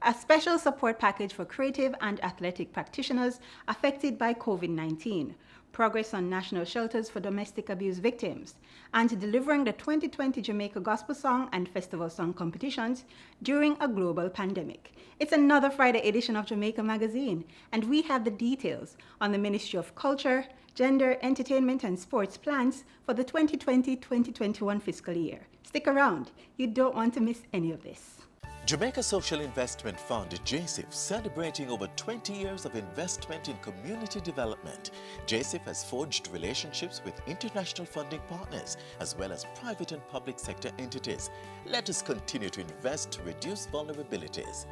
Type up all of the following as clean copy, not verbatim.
a special support package for creative and athletic practitioners affected by COVID-19, progress on national shelters for domestic abuse victims, and delivering the 2020 Jamaica Gospel Song and Festival Song competitions during a global pandemic. It's another Friday edition of Jamaica Magazine, and we have the details on the Ministry of Culture, Gender, Entertainment and Sports plans for the 2020-2021 fiscal year. Stick around, you don't want to miss any of this. Jamaica Social Investment Fund, JSIF, celebrating over 20 years of investment in community development. JSIF has forged relationships with international funding partners as well as private and public sector entities. Let us continue to invest to reduce vulnerabilities.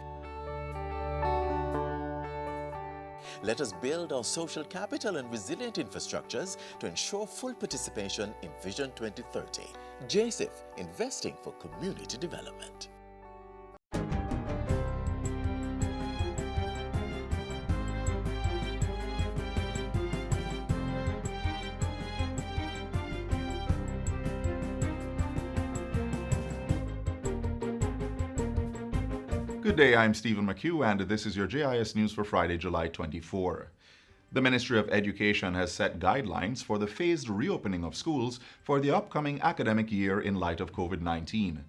Let us build our social capital and resilient infrastructures to ensure full participation in Vision 2030. JSIF, investing for community development. Good day, I'm Stephen McHugh, and this is your JIS News for Friday, July 24. The Ministry of Education has set guidelines for the phased reopening of schools for the upcoming academic year in light of COVID-19.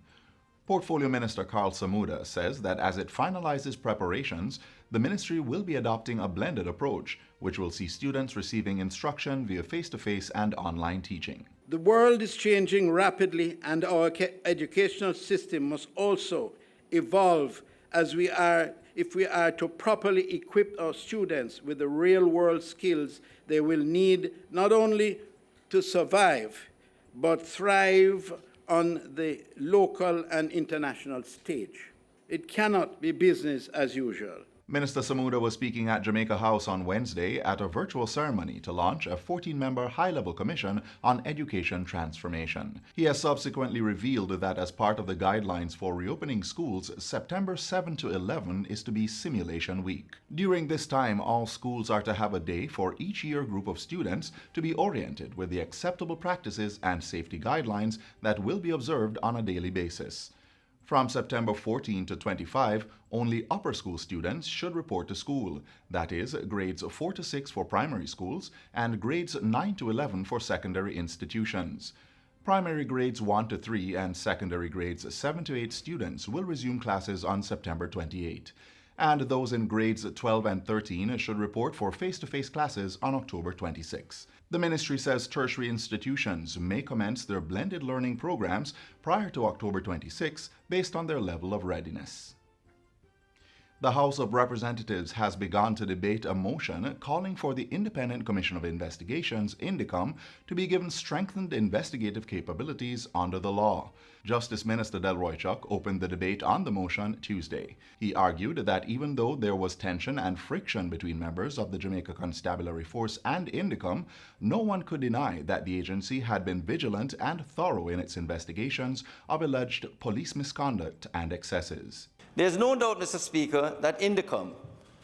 Portfolio Minister Carl Samuda says that as it finalizes preparations, the ministry will be adopting a blended approach, which will see students receiving instruction via face-to-face and online teaching. The world is changing rapidly, and our educational system must also evolve if we are to properly equip our students with the real-world skills they will need not only to survive, but thrive on the local and international stage. It cannot be business as usual. Minister Samuda was speaking at Jamaica House on Wednesday at a virtual ceremony to launch a 14-member high-level commission on education transformation. He has subsequently revealed that as part of the guidelines for reopening schools, September 7 to 11 is to be Simulation Week. During this time, all schools are to have a day for each year group of students to be oriented with the acceptable practices and safety guidelines that will be observed on a daily basis. From September 14 to 25, only upper school students should report to school, that is, grades 4 to 6 for primary schools and grades 9 to 11 for secondary institutions. Primary grades 1 to 3 and secondary grades 7 to 8 students will resume classes on September 28, and those in grades 12 and 13 should report for face-to-face classes on October 26. The ministry says tertiary institutions may commence their blended learning programs prior to October 26 based on their level of readiness. The House of Representatives has begun to debate a motion calling for the Independent Commission of Investigations, INDECOM, to be given strengthened investigative capabilities under the law. Justice Minister Delroy Chuck opened the debate on the motion Tuesday. He argued that even though there was tension and friction between members of the Jamaica Constabulary Force and INDECOM, no one could deny that the agency had been vigilant and thorough in its investigations of alleged police misconduct and excesses. There is no doubt, Mr. Speaker, that INDECOM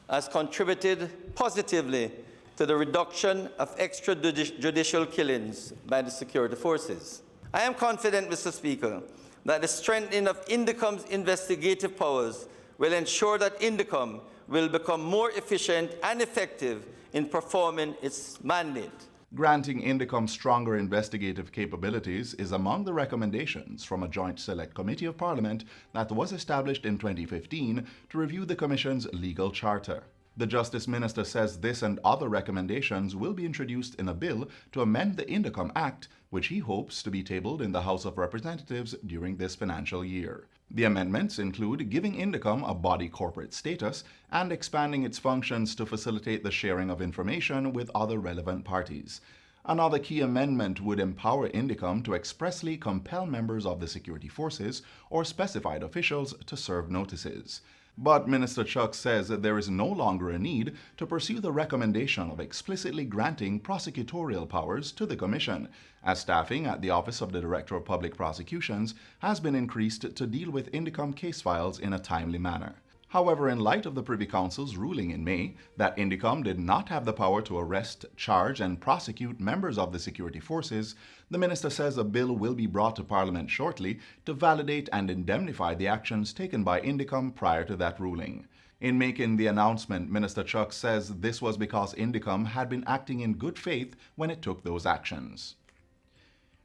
has contributed positively to the reduction of extrajudicial killings by the security forces. I am confident, Mr. Speaker, that the strengthening of INDECOM's investigative powers will ensure that INDECOM will become more efficient and effective in performing its mandate. Granting INDECOM stronger investigative capabilities is among the recommendations from a joint select committee of Parliament that was established in 2015 to review the Commission's legal charter. The Justice Minister says this and other recommendations will be introduced in a bill to amend the INDECOM Act, which he hopes to be tabled in the House of Representatives during this financial year. The amendments include giving INDECOM a body corporate status and expanding its functions to facilitate the sharing of information with other relevant parties. Another key amendment would empower INDECOM to expressly compel members of the security forces or specified officials to serve notices. But Minister Chuck says that there is no longer a need to pursue the recommendation of explicitly granting prosecutorial powers to the Commission, as staffing at the Office of the Director of Public Prosecutions has been increased to deal with INDECOM case files in a timely manner. However, in light of the Privy Council's ruling in May that INDECOM did not have the power to arrest, charge, and prosecute members of the security forces, the minister says a bill will be brought to Parliament shortly to validate and indemnify the actions taken by INDECOM prior to that ruling. In making the announcement, Minister Chuck says this was because Indicom had been acting in good faith when it took those actions.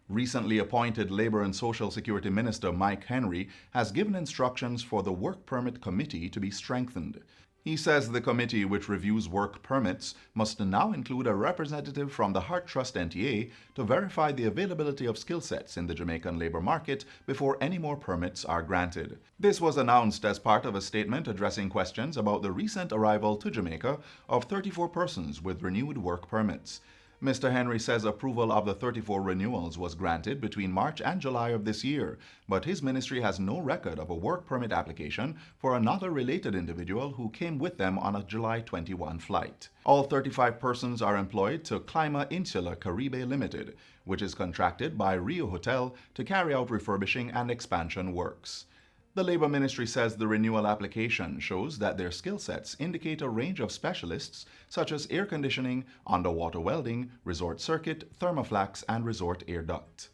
Recently appointed Labour and Social Security Minister Mike Henry has given instructions for the Work Permit Committee to be strengthened. He says the committee, which reviews work permits, must now include a representative from the Heart Trust NTA to verify the availability of skill sets in the Jamaican labour market before any more permits are granted. This was announced as part of a statement addressing questions about the recent arrival to Jamaica of 34 persons with renewed work permits. Mr. Henry says approval of the 34 renewals was granted between March and July of this year, but his ministry has no record of a work permit application for another related individual who came with them on a July 21 flight. All 35 persons are employed to Clima Insula Caribe Limited, which is contracted by Rio Hotel to carry out refurbishing and expansion works. The Labour Ministry says the renewal application shows that their skill sets indicate a range of specialists such as air conditioning, underwater welding, resort circuit, thermoflax, and resort air duct.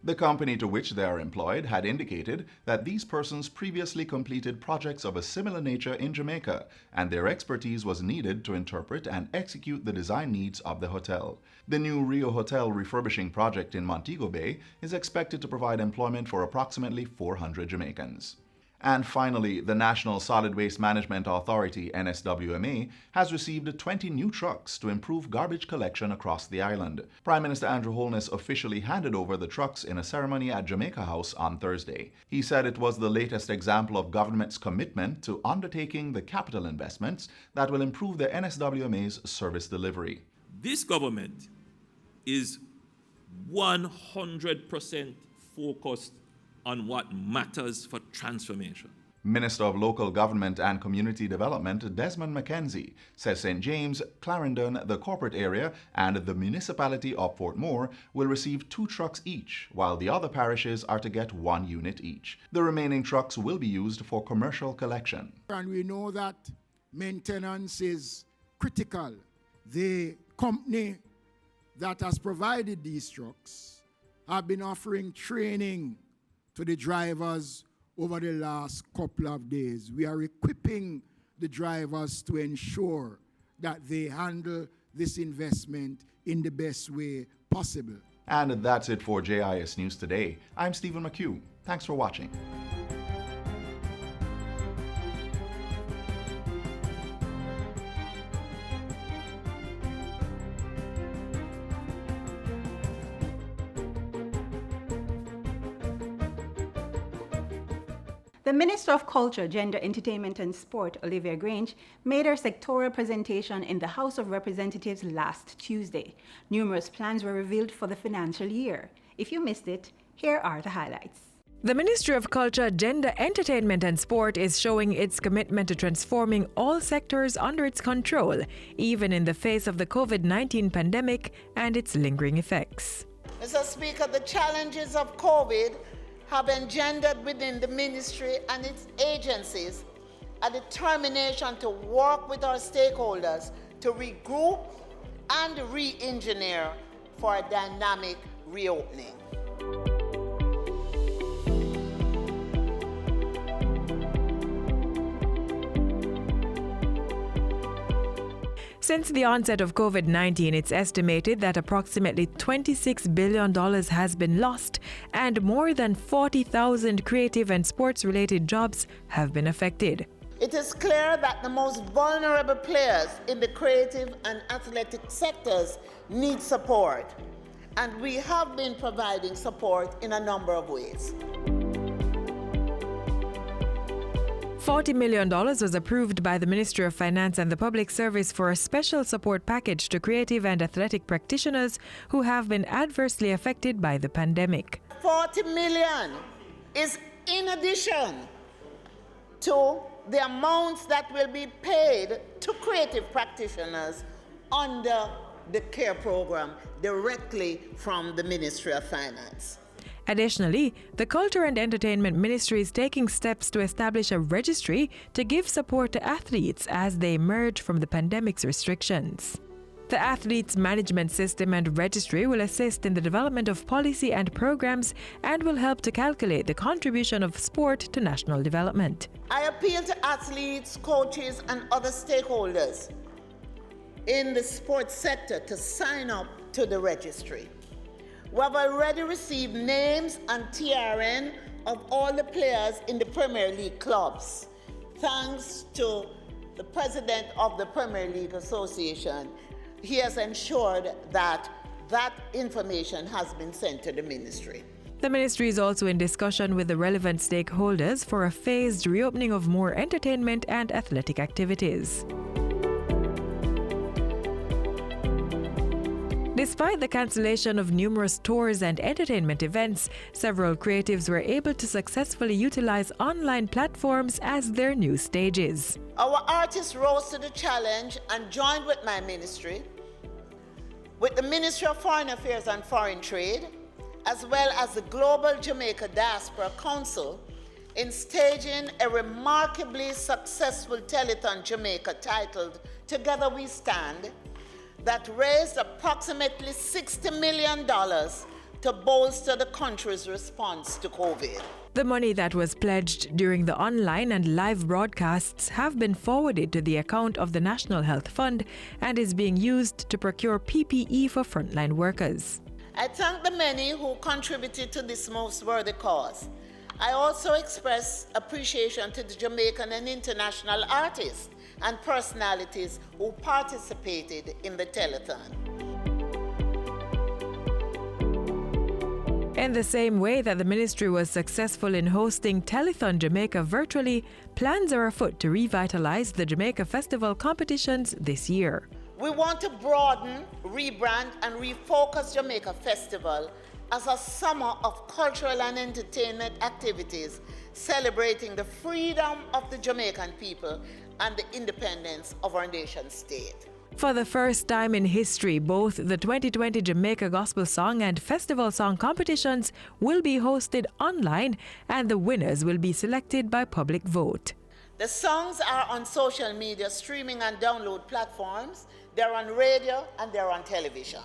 The company to which they are employed had indicated that these persons previously completed projects of a similar nature in Jamaica, and their expertise was needed to interpret and execute the design needs of the hotel. The new Rio Hotel refurbishing project in Montego Bay is expected to provide employment for approximately 400 Jamaicans. And finally, the National Solid Waste Management Authority, NSWMA, has received 20 new trucks to improve garbage collection across the island. Prime Minister Andrew Holness officially handed over the trucks in a ceremony at Jamaica House on Thursday. He said it was the latest example of government's commitment to undertaking the capital investments that will improve the NSWMA's service delivery. This government is 100% focused on what matters for transformation. Minister of Local Government and Community Development Desmond McKenzie says St. James, Clarendon, the corporate area, and the municipality of Portmore will receive 2 trucks each, while the other parishes are to get 1 unit each. The remaining trucks will be used for commercial collection. And we know that maintenance is critical. The company that has provided these trucks have been offering training to the drivers over the last couple of days. We are equipping the drivers to ensure that they handle this investment in the best way possible. And that's it for JIS News Today. I'm Stephen McHugh. Thanks for watching. The Minister of Culture, Gender, Entertainment and Sport, Olivia Grange, made her sectoral presentation in the House of Representatives last Tuesday. Numerous plans were revealed for the financial year. If you missed it, here are the highlights. The Ministry of Culture, Gender, Entertainment and Sport is showing its commitment to transforming all sectors under its control, even in the face of the COVID-19 pandemic and its lingering effects. Mr. Speaker, the challenges of COVID have engendered within the ministry and its agencies a determination to work with our stakeholders to regroup and re-engineer for a dynamic reopening. Since the onset of COVID-19, it's estimated that approximately $26 billion has been lost and more than 40,000 creative and sports-related jobs have been affected. It is clear that the most vulnerable players in the creative and athletic sectors need support, and we have been providing support in a number of ways. $40 million was approved by the Ministry of Finance and the Public Service for a special support package to creative and athletic practitioners who have been adversely affected by the pandemic. $40 million is in addition to the amounts that will be paid to creative practitioners under the CARE program directly from the Ministry of Finance. Additionally, the Culture and Entertainment Ministry is taking steps to establish a registry to give support to athletes as they emerge from the pandemic's restrictions. The Athletes Management System and Registry will assist in the development of policy and programs and will help to calculate the contribution of sport to national development. I appeal to athletes, coaches, and other stakeholders in the sports sector to sign up to the registry. We have already received names and TRN of all the players in the Premier League clubs, thanks to the president of the Premier League Association. He has ensured that that information has been sent to the ministry. The ministry is also in discussion with the relevant stakeholders for a phased reopening of more entertainment and athletic activities. Despite the cancellation of numerous tours and entertainment events, several creatives were able to successfully utilize online platforms as their new stages. Our artists rose to the challenge and joined with my ministry, with the Ministry of Foreign Affairs and Foreign Trade, as well as the Global Jamaica Diaspora Council, in staging a remarkably successful telethon Jamaica titled Together We Stand, that raised approximately $60 million to bolster the country's response to COVID. The money that was pledged during the online and live broadcasts have been forwarded to the account of the National Health Fund and is being used to procure PPE for frontline workers. I thank the many who contributed to this most worthy cause. I also express appreciation to the Jamaican and international artists and personalities who participated in the telethon. In the same way that the ministry was successful in hosting Telethon Jamaica virtually, plans are afoot to revitalize the Jamaica Festival competitions this year. We want to broaden, rebrand, and refocus Jamaica Festival as a summer of cultural and entertainment activities celebrating the freedom of the Jamaican people and the independence of our nation state. For the first time in history, both the 2020 Jamaica Gospel Song and Festival Song competitions will be hosted online, and the winners will be selected by public vote. The songs are on social media streaming and download platforms, they're on radio, and they're on television.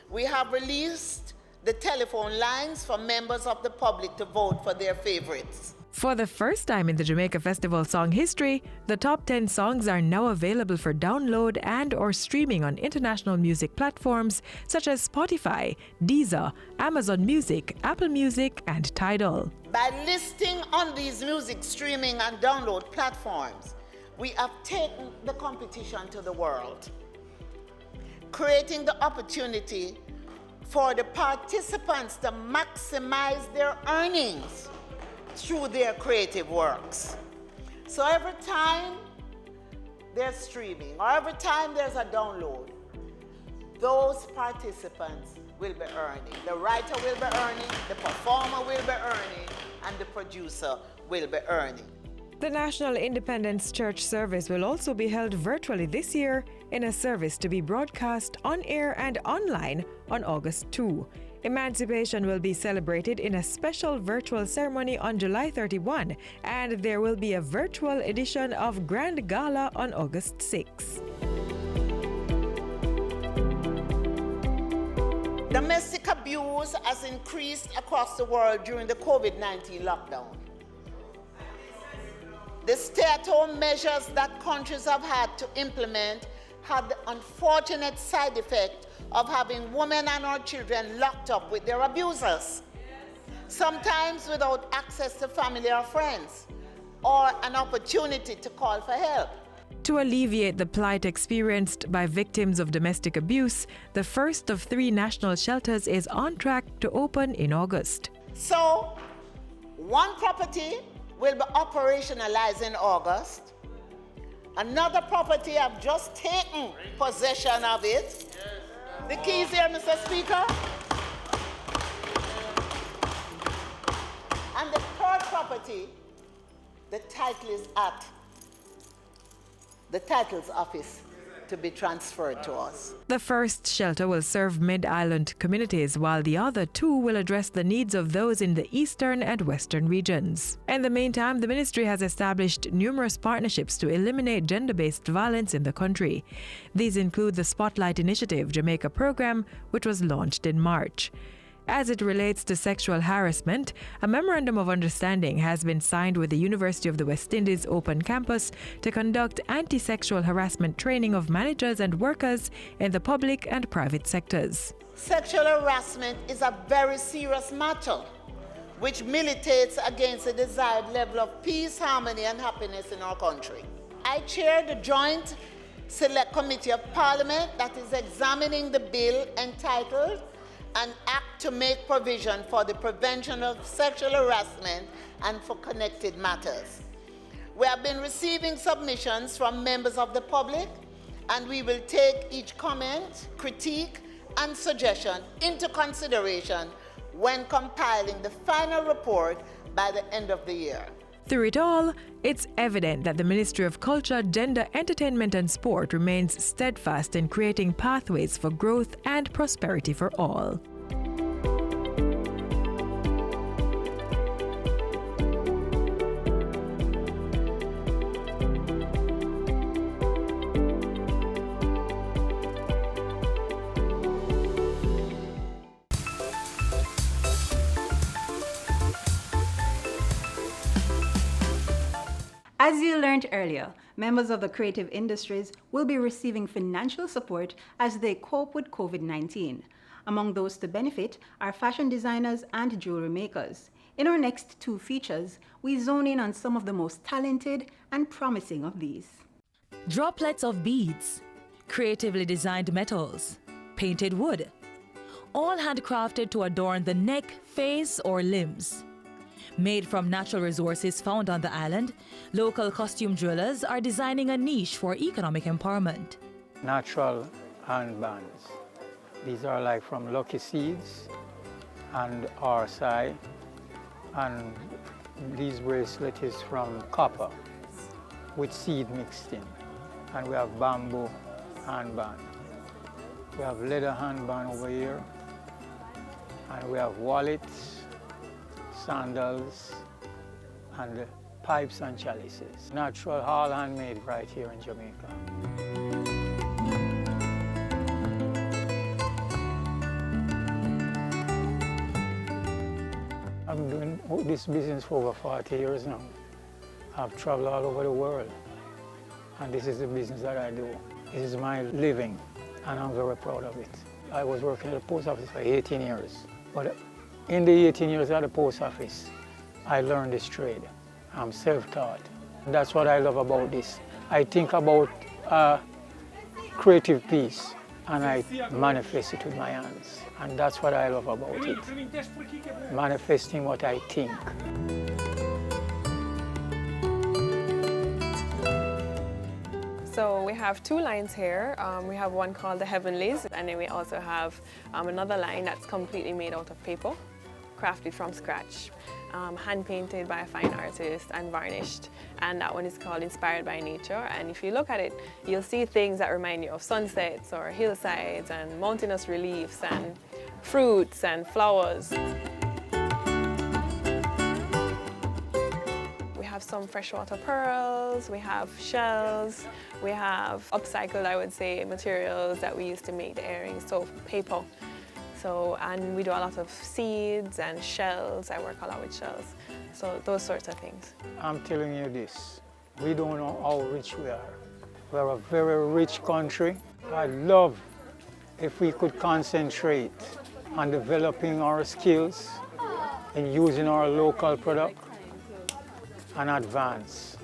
We have released the telephone lines for members of the public to vote for their favorites. For the first time in the Jamaica Festival Song history, the top 10 songs are now available for download and or streaming on international music platforms such as Spotify, Deezer, Amazon Music, Apple Music, and Tidal. By listing on these music streaming and download platforms, we have taken the competition to the world, creating the opportunity for the participants to maximize their earnings through their creative works. So every time there's streaming or every time there's a download, those participants will be earning. The writer will be earning, the performer will be earning, and the producer will be earning. The National Independence Church service will also be held virtually this year in a service to be broadcast on air and online on August 2. Emancipation will be celebrated in a special virtual ceremony on July 31, and there will be a virtual edition of Grand Gala on August 6. Domestic abuse has increased across the world during the COVID-19 lockdown. The stay-at-home measures that countries have had to implement had the unfortunate side effect of having women and our children locked up with their abusers, sometimes without access to family or friends, or an opportunity to call for help. To alleviate the plight experienced by victims of domestic abuse, the first of 3 national shelters is on track to open in August. So, one property will be operationalized in August. Another property, I've just taken possession of it. The keys here, Mr. Speaker. And the third property, the title is at the title's office to be transferred to us. The first shelter will serve Mid-Island communities, while the other two will address the needs of those in the eastern and western regions. In the meantime, the ministry has established numerous partnerships to eliminate gender-based violence in the country. These include the Spotlight Initiative Jamaica program, which was launched in March. As it relates to sexual harassment, a memorandum of understanding has been signed with the University of the West Indies Open Campus to conduct anti-sexual harassment training of managers and workers in the public and private sectors. Sexual harassment is a very serious matter, which militates against the desired level of peace, harmony, and happiness in our country. I chair the Joint Select Committee of Parliament that is examining the bill entitled An Act to Make Provision for the Prevention of Sexual Harassment and for Connected Matters. We have been receiving submissions from members of the public, and we will take each comment, critique, and suggestion into consideration when compiling the final report by the end of the year. Through it all, it's evident that the Ministry of Culture, Gender, Entertainment and Sport remains steadfast in creating pathways for growth and prosperity for all. As you learned earlier, members of the creative industries will be receiving financial support as they cope with COVID-19. Among those to benefit are fashion designers and jewelry makers. In our next two features, we zone in on some of the most talented and promising of these. Droplets of beads, creatively designed metals, painted wood, all handcrafted to adorn the neck, face, or limbs. Made from natural resources found on the island, local costume jewelers are designing a niche for economic empowerment. Natural handbands. These are like from lucky seeds and oversight, and these bracelet is from copper with seed mixed in. And we have bamboo handband. We have leather handband over here, and we have wallets, sandals, and pipes and chalices. Natural, all handmade right here in Jamaica. I'm doing this business for over 40 years now. I've traveled all over the world, and this is the business that I do. This is my living, and I'm very proud of it. I was working at the post office for 18 years. But in the 18 years at the post office, I learned this trade. I'm self-taught. That's what I love about this. I think about a creative piece and I manifest it with my hands. And that's what I love about it. Manifesting what I think. So we have two lines here. We have one called the Heavenlies, and then we also have another line that's completely made out of paper, crafted from scratch, hand-painted by a fine artist and varnished. And that one is called Inspired by Nature. And if you look at it, you'll see things that remind you of sunsets or hillsides and mountainous reliefs and fruits and flowers. We have some freshwater pearls, we have shells, we have upcycled, I would say, materials that we used to make the earrings, so paper. So, and we do a lot of seeds and shells. I work a lot with shells. So those sorts of things. I'm telling you this, we don't know how rich we are. We're a very rich country. I'd love if we could concentrate on developing our skills and using our local product and advance.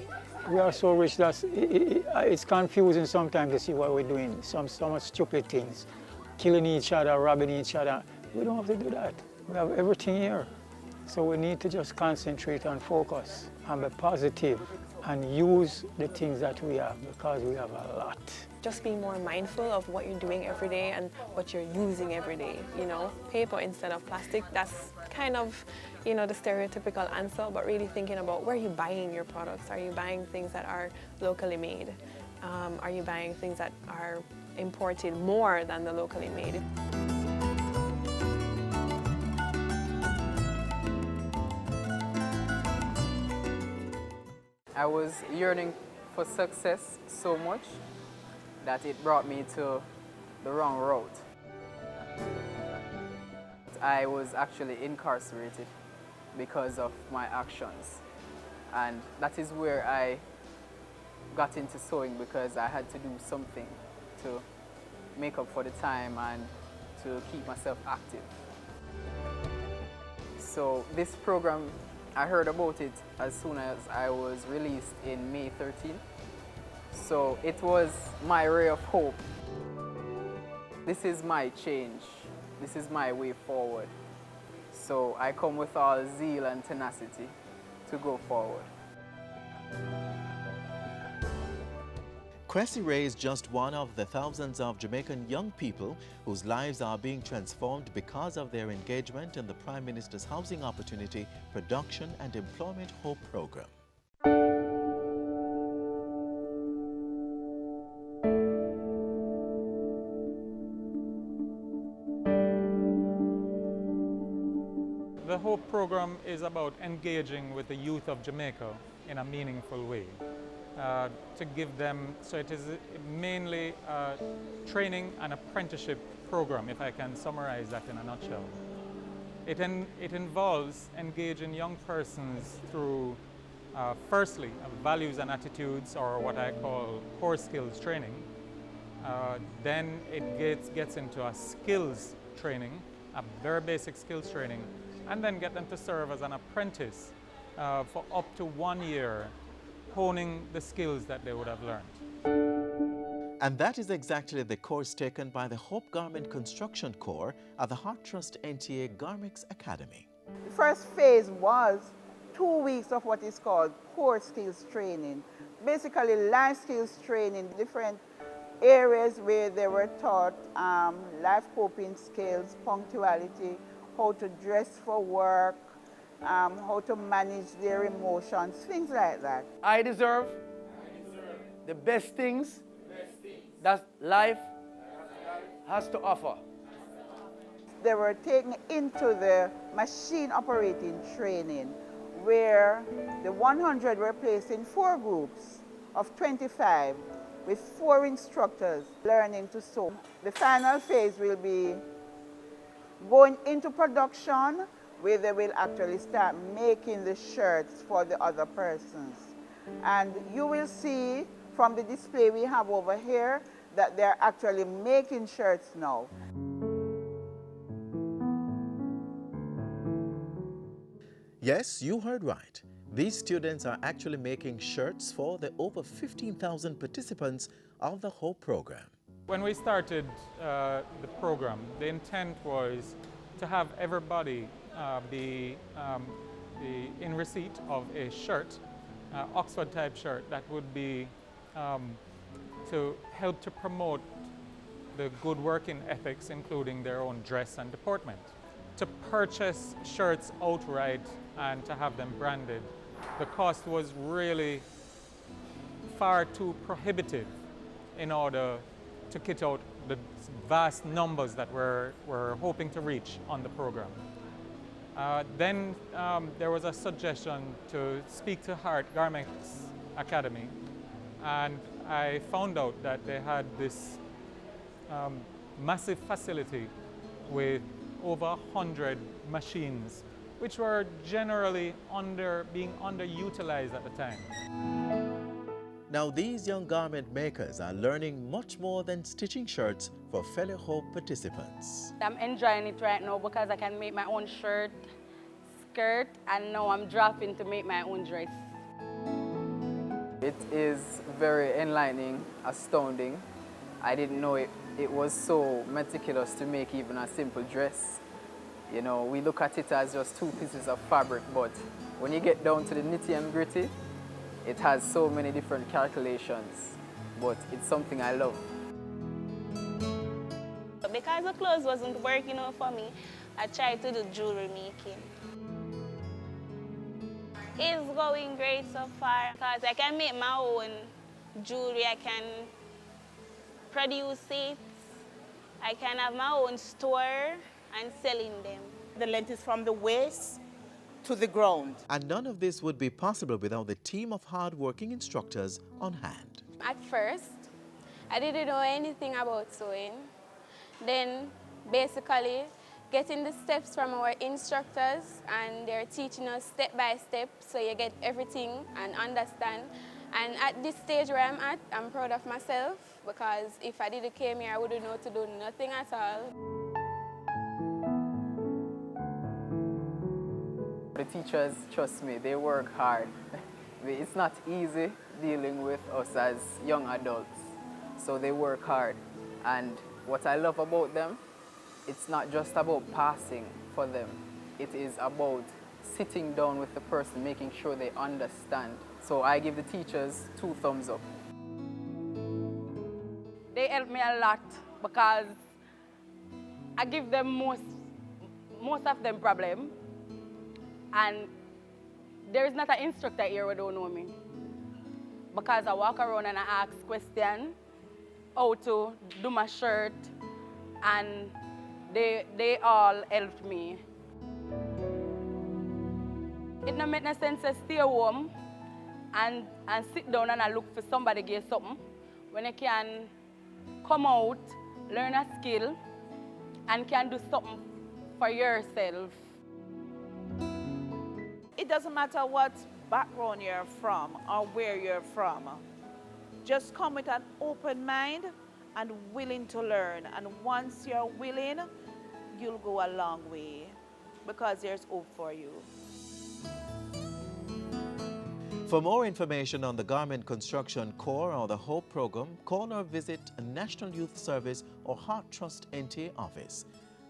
We are so rich that it's confusing sometimes to see what we're doing, so much stupid things. Killing each other, robbing each other. We don't have to do that. We have everything here. So we need to just concentrate and focus and be positive and use the things that we have, because we have a lot. Just be more mindful of what you're doing every day and what you're using every day, you know. Paper instead of plastic, that's kind of, you know, the stereotypical answer, but really thinking about where you're buying your products. Are you buying things that are locally made? Are you buying things that are imported more than the locally made? I was yearning for success so much that it brought me to the wrong route. I was actually incarcerated because of my actions. And that is where I got into sewing, because I had to do something to make up for the time and to keep myself active. So this program, I heard about it as soon as I was released in May 13th. So it was my ray of hope. This is my change. This is my way forward. So I come with all zeal and tenacity to go forward. Cressy Ray is just one of the thousands of Jamaican young people whose lives are being transformed because of their engagement in the Prime Minister's Housing Opportunity, Production and Employment Hope Program. The HOPE program is about engaging with the youth of Jamaica in a meaningful way. To give them, so it is mainly a training and apprenticeship program, if I can summarize that in a nutshell. It involves engaging young persons through, firstly, values and attitudes, or what I call core skills training. Then it gets into a skills training, a very basic skills training, and then get them to serve as an apprentice for up to 1 year, honing the skills that they would have learned. And that is exactly the course taken by the Hope Garment Construction Corps at the Heart Trust NTA Garmix Academy. The first phase was 2 weeks of what is called core skills training. Basically life skills training, different areas where they were taught life coping skills, punctuality, how to dress for work, how to manage their emotions, things like that. I deserve the best things that life has to offer. They were taken into the machine operating training, where the 100 were placed in 4 groups of 25 with 4 instructors learning to sew. The final phase will be going into production, where they will actually start making the shirts for the other persons. And you will see from the display we have over here that they're actually making shirts now. Yes, you heard right. These students are actually making shirts for the over 15,000 participants of the HOPE program. When we started the program, the intent was to have everybody be in receipt of a shirt, Oxford type shirt, that would be to help to promote the good working ethics, including their own dress and deportment. To purchase shirts outright and to have them branded, the cost was really far too prohibitive in order to kit out the vast numbers that we're hoping to reach on the program. Then there was a suggestion to speak to Heart Garmix Academy, and I found out that they had this massive facility with over 100 machines, which were generally being underutilized at the time. Now these young garment makers are learning much more than stitching shirts for fellow HOPE participants. I'm enjoying it right now because I can make my own shirt, skirt, and now I'm dropping to make my own dress. It is very enlightening, astounding. I didn't know it was so meticulous to make even a simple dress. You know, we look at it as just 2 pieces of fabric, but when you get down to the nitty and gritty, it has so many different calculations, but it's something I love. Because the clothes wasn't working out for me, I tried to do jewelry making. It's going great so far because I can make my own jewelry, I can produce it, I can have my own store and selling them. The length is from the waist to the ground. And none of this would be possible without the team of hard-working instructors on hand. At first, I didn't know anything about sewing. Then, basically, getting the steps from our instructors, and they're teaching us step by step, so you get everything and understand. And at this stage where I'm at, I'm proud of myself, because if I didn't came here, I wouldn't know to do nothing at all. The teachers, trust me, they work hard. It's not easy dealing with us as young adults, so they work hard. And what I love about them, it's not just about passing for them. It is about sitting down with the person, making sure they understand. So I give the teachers 2 thumbs up. They help me a lot because I give them most of them problem. And there is not an instructor here who don't know me. Because I walk around and I ask questions, how to do my shirt, and they all helped me. It don't make no sense to stay home and sit down and I look for somebody to give something when you can come out, learn a skill, and can do something for yourself. It doesn't matter what background you're from or where you're from. Just come with an open mind and willing to learn. And once you're willing, you'll go a long way because there's hope for you. For more information on the Garment Construction Corps or the HOPE program, call or visit a National Youth Service or Heart Trust NTA office.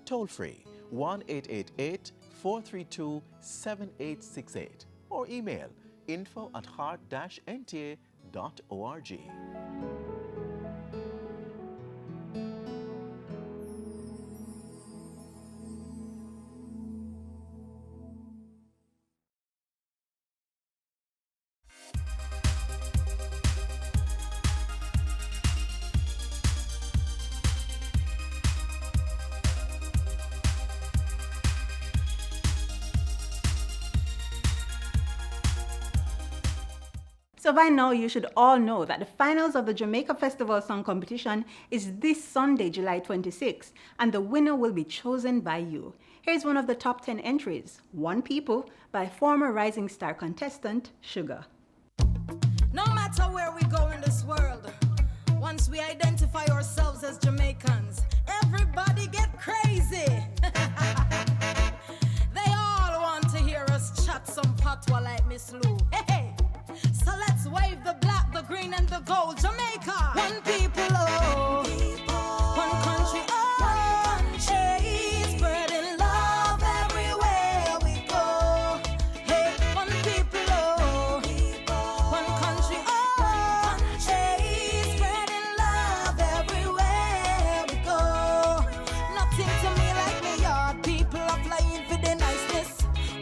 Toll free 1-888-432-7868 or email info@heart-nta.org. So by now, you should all know that the finals of the Jamaica Festival Song Competition is this Sunday, July 26th, and the winner will be chosen by you. Here's one of the top 10 entries, One People, by former Rising Star contestant, Sugar. No matter where we go in this world, once we identify ourselves as Jamaicans, everybody get crazy. They all want to hear us chat some patois like Miss Lou. Hey! So let's wave the black, the green, and the gold. Jamaica! One people, oh. One country, oh. One country. Hey, spreading love everywhere we go. Hey, one people, oh. One country, oh. Hey, spreading love everywhere we go. Nothing to me like me yard. People are flying for the niceness.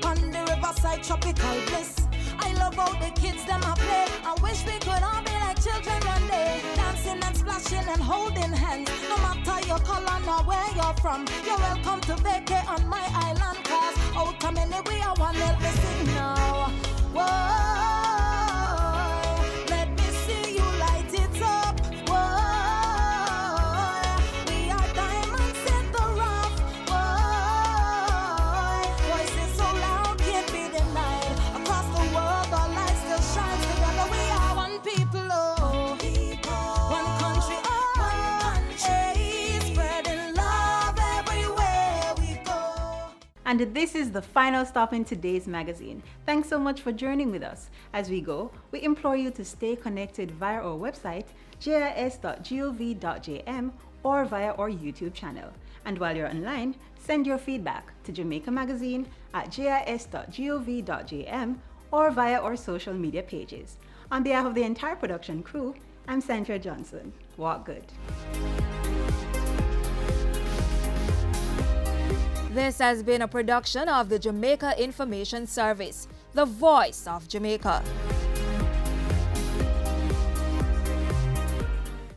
On the riverside, tropical bliss. I love how the kids them a play. I wish we could all be like children one day, dancing and splashing and holding hands. No matter your color nor where you're from, you're welcome to vacate on my island. Cause oh, come anyway, I want let me sing now. Whoa, let me see you light it up. Whoa, we are diamonds in the rough. Whoa, voices so loud can't be denied. Across the world, our lights still shine together. We are one people, oh. One country, oh. Hey, spreading love everywhere we go. And this is the final stop in today's magazine. Thanks so much for joining with us. As we go, we implore you to stay connected via our website, jis.gov.jm, or via our YouTube channel. And while you're online, send your feedback to Jamaica Magazine at jis.gov.jm or via our social media pages. On behalf of the entire production crew, I'm Sandra Johnson. Walk good. This has been a production of the Jamaica Information Service, the voice of Jamaica.